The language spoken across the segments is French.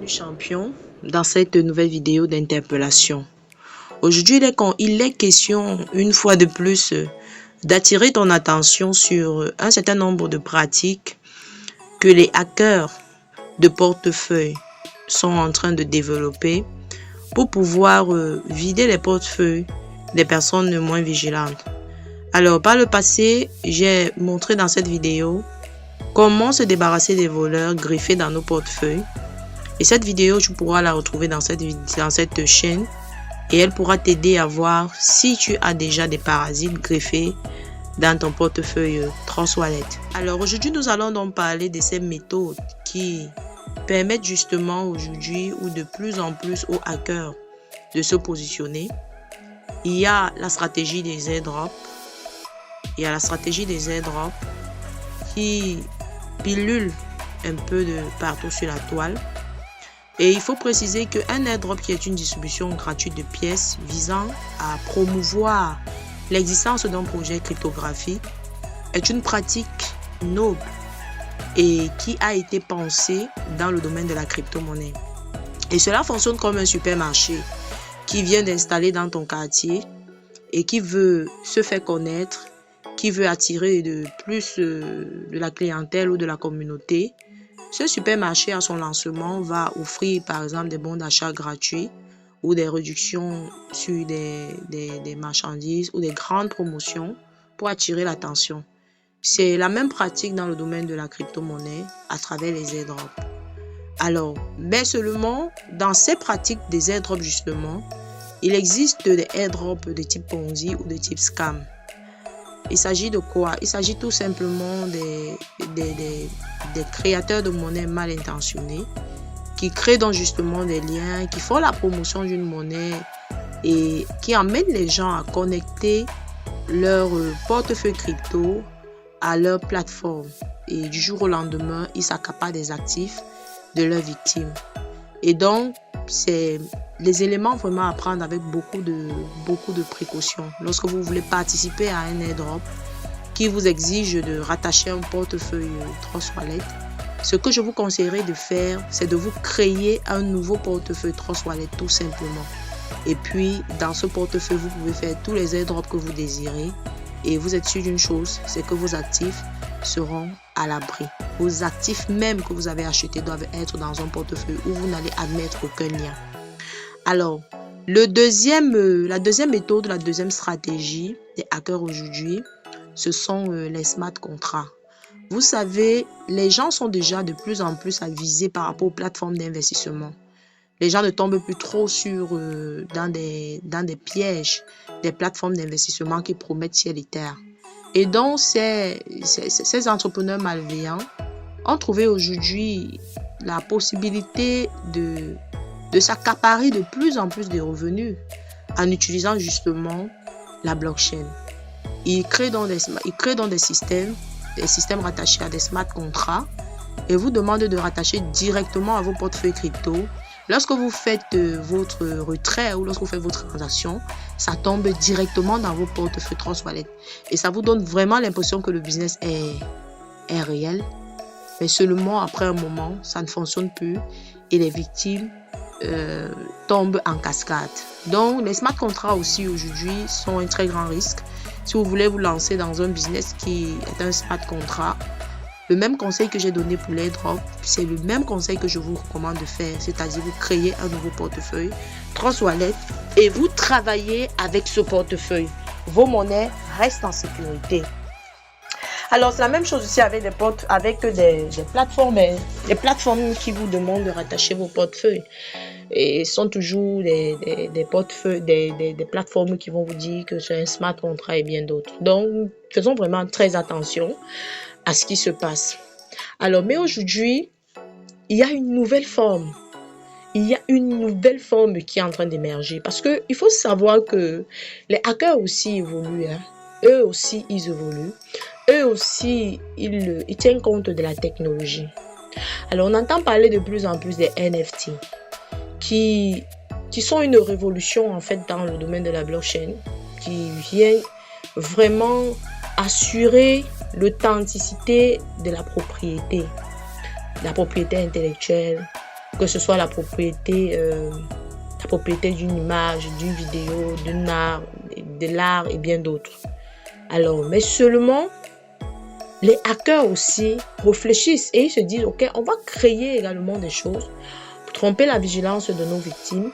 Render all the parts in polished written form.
Bienvenue champion dans cette nouvelle vidéo d'interpellation. Aujourd'hui, il est question une fois de plus d'attirer ton attention sur un certain nombre de pratiques que les hackers de portefeuille sont en train de développer pour pouvoir vider les portefeuilles des personnes moins vigilantes. Alors, par le passé, j'ai montré dans cette vidéo comment se débarrasser des voleurs griffés dans nos portefeuilles. Et cette vidéo, tu pourras la retrouver dans cette chaîne et elle pourra t'aider à voir si tu as déjà des parasites greffés dans ton portefeuille Trustwallet. Alors aujourd'hui, nous allons donc parler de ces méthodes qui permettent justement aujourd'hui ou de plus en plus aux hackers de se positionner. Il y a la stratégie des airdrops. Il y a la stratégie des airdrops qui pilule un peu de partout sur la toile. Et il faut préciser qu'un airdrop qui est une distribution gratuite de pièces visant à promouvoir l'existence d'un projet cryptographique est une pratique noble et qui a été pensée dans le domaine de la crypto-monnaie. Et cela fonctionne comme un supermarché qui vient d'installer dans ton quartier et qui veut se faire connaître, qui veut attirer de plus de la clientèle ou de la communauté. Ce supermarché à son lancement va offrir par exemple des bons d'achat gratuits ou des réductions sur des marchandises ou des grandes promotions pour attirer l'attention. C'est la même pratique dans le domaine de la crypto-monnaie à travers les airdrops. Alors, mais seulement dans ces pratiques des airdrops justement, il existe des airdrops de type Ponzi ou de type scam. Il s'agit de quoi? Il s'agit tout simplement des créateurs de monnaie mal intentionnés qui créent donc justement des liens, qui font la promotion d'une monnaie et qui amènent les gens à connecter leur portefeuille crypto à leur plateforme. Et du jour au lendemain, ils s'accaparent des actifs de leurs victimes. Et donc, c'est les éléments vraiment à prendre avec beaucoup de précautions. Lorsque vous voulez participer à un airdrop qui vous exige de rattacher un portefeuille Trustwallet, ce que je vous conseillerais de faire, c'est de vous créer un nouveau portefeuille Trustwallet tout simplement. Et puis, dans ce portefeuille, vous pouvez faire tous les airdrops que vous désirez. Et vous êtes sûr d'une chose, c'est que vos actifs seront à l'abri. Vos actifs même que vous avez achetés doivent être dans un portefeuille où vous n'allez admettre aucun lien. Alors, la deuxième méthode, la deuxième stratégie des hackers aujourd'hui, ce sont les smart contracts. Vous savez, les gens sont déjà de plus en plus avisés par rapport aux plateformes d'investissement. Les gens ne tombent plus trop dans des pièges des plateformes d'investissement qui promettent ciel et terre. Et donc, ces entrepreneurs malveillants ont trouvé aujourd'hui la possibilité de s'accaparer de plus en plus de revenus en utilisant justement la blockchain. Ils créent donc des systèmes rattachés à des smart contracts et vous demandent de rattacher directement à vos portefeuilles crypto. Lorsque vous faites votre retrait ou lorsque vous faites votre transaction, ça tombe directement dans vos portefeuilles Trustwallet. Et ça vous donne vraiment l'impression que le business est réel. Mais seulement après un moment, ça ne fonctionne plus et les victimes tombent en cascade. Donc, les smart contracts aussi aujourd'hui sont un très grand risque. Si vous voulez vous lancer dans un business qui est un smart contract, le même conseil que j'ai donné pour l'airdrop, c'est le même conseil que je vous recommande de faire, c'est-à-dire vous créez un nouveau portefeuille Trustwallet et vous travaillez avec ce portefeuille. Vos monnaies restent en sécurité. Alors, c'est la même chose aussi avec des plateformes qui vous demandent de rattacher vos portefeuilles. Et ce sont toujours des portefeuilles, des plateformes qui vont vous dire que c'est un smart contract et bien d'autres. Donc, faisons vraiment très attention à ce qui se passe. Alors, mais aujourd'hui, il y a une nouvelle forme. Il y a une nouvelle forme qui est en train d'émerger. Parce qu'il faut savoir que les hackers aussi évoluent. Eux aussi, ils évoluent. Eux aussi, ils tiennent compte de la technologie. Alors, on entend parler de plus en plus des NFT qui sont une révolution en fait dans le domaine de la blockchain qui vient vraiment assurer l'authenticité de la propriété intellectuelle, que ce soit la propriété d'une image, d'une vidéo, de l'art et bien d'autres. Alors, mais seulement, les hackers aussi réfléchissent et ils se disent, ok, on va créer également des choses pour tromper la vigilance de nos victimes,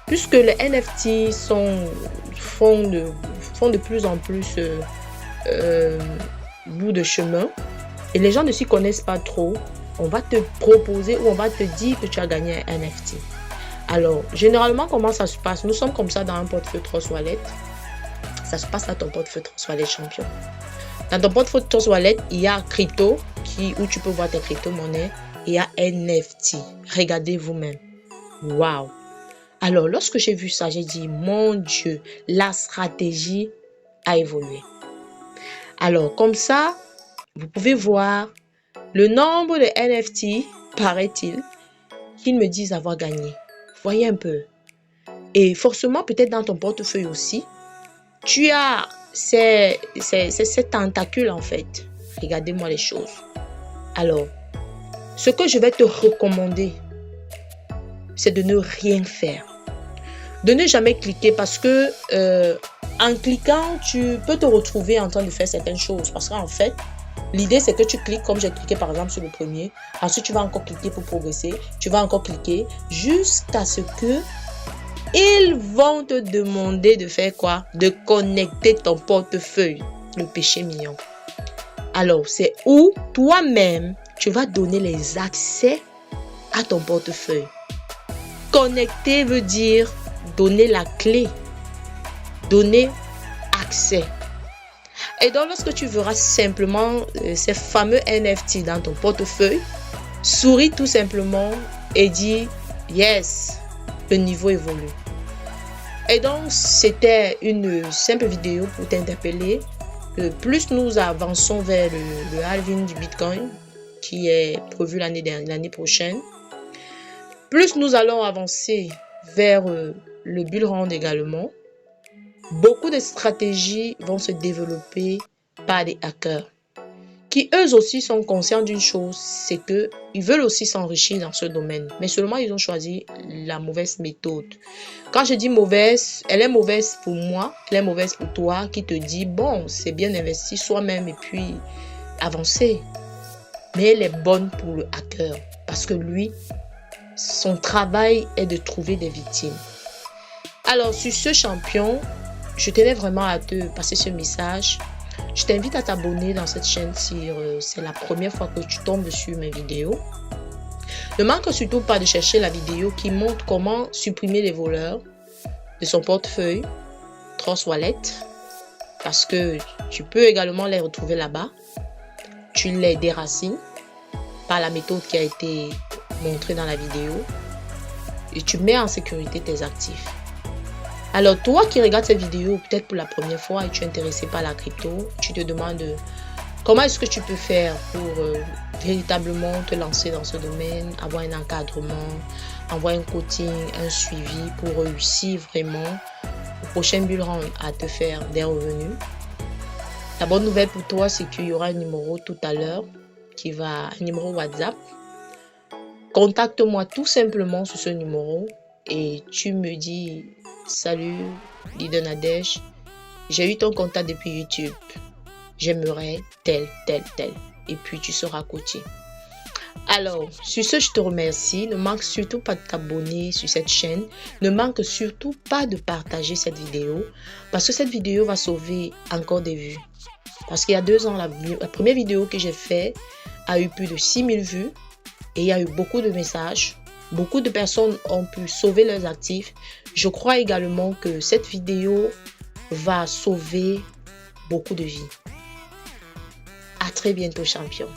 puisque les NFT font de plus en plus bout de chemin et les gens ne s'y connaissent pas trop. On va te proposer ou on va te dire que tu as gagné un NFT. Alors, généralement, comment ça se passe? Nous sommes comme ça dans un portefeuille Trust Wallet. Ça se passe dans ton portefeuille Trust Wallet champion. Dans ton portefeuille Trust Wallet, il y a crypto où tu peux voir tes crypto-monnaies. Il y a NFT. Regardez vous-même. Waouh! Alors, lorsque j'ai vu ça, j'ai dit, mon Dieu, la stratégie a évolué. Alors, comme ça, vous pouvez voir le nombre de NFT, paraît-il, qu'ils me disent avoir gagné. Voyez un peu. Et forcément, peut-être dans ton portefeuille aussi, tu as ces tentacules en fait. Regardez-moi les choses. Alors, ce que je vais te recommander, c'est de ne rien faire. De ne jamais cliquer parce que en cliquant, tu peux te retrouver en train de faire certaines choses. Parce qu'en fait, l'idée, c'est que tu cliques comme j'ai cliqué par exemple sur le premier. Ensuite, tu vas encore cliquer pour progresser. Tu vas encore cliquer jusqu'à ce que ils vont te demander de faire quoi? De connecter ton portefeuille. Le péché mignon. Alors, c'est où toi-même, tu vas donner les accès à ton portefeuille. Connecter veut dire donner la clé. Donner accès. Et donc, lorsque tu verras simplement ces fameux NFT dans ton portefeuille, souris tout simplement et dis « Yes, le niveau évolue ». Et donc, c'était une simple vidéo pour t'interpeller. Plus nous avançons vers le halving du Bitcoin, qui est prévu l'année prochaine, plus nous allons avancer vers le bull run également. Beaucoup de stratégies vont se développer par des hackers qui eux aussi sont conscients d'une chose, c'est qu'ils veulent aussi s'enrichir dans ce domaine. Mais seulement ils ont choisi la mauvaise méthode. Quand je dis mauvaise, elle est mauvaise pour moi, elle est mauvaise pour toi qui te dit, bon, c'est bien investi soi-même et puis avancer. Mais elle est bonne pour le hacker parce que lui, son travail est de trouver des victimes. Alors, sur ce champion, je tenais vraiment à te passer ce message. Je t'invite à t'abonner dans cette chaîne si c'est la première fois que tu tombes sur mes vidéos. Ne manque surtout pas de chercher la vidéo qui montre comment supprimer les voleurs de son portefeuille Trust Wallet. Parce que tu peux également les retrouver là-bas. Tu les déracines par la méthode qui a été montrée dans la vidéo. Et tu mets en sécurité tes actifs. Alors, toi qui regardes cette vidéo peut-être pour la première fois et tu es intéressé par la crypto, tu te demandes comment est-ce que tu peux faire pour véritablement te lancer dans ce domaine, avoir un encadrement, avoir un coaching, un suivi pour réussir vraiment au prochain bull run à te faire des revenus. La bonne nouvelle pour toi, c'est qu'il y aura un numéro tout à l'heure, un numéro WhatsApp. Contacte-moi tout simplement sur ce numéro et tu me dis « Salut, Leader Nadège, j'ai eu ton contact depuis YouTube. J'aimerais tel. Et puis tu seras coaché. » Alors, sur ce, je te remercie. Ne manque surtout pas de t'abonner sur cette chaîne. Ne manque surtout pas de partager cette vidéo parce que cette vidéo va sauver encore des vues. Parce qu'il y a 2 ans, la première vidéo que j'ai faite a eu plus de 6000 vues et il y a eu beaucoup de messages. Beaucoup de personnes ont pu sauver leurs actifs. Je crois également que cette vidéo va sauver beaucoup de vies. À très bientôt, champion.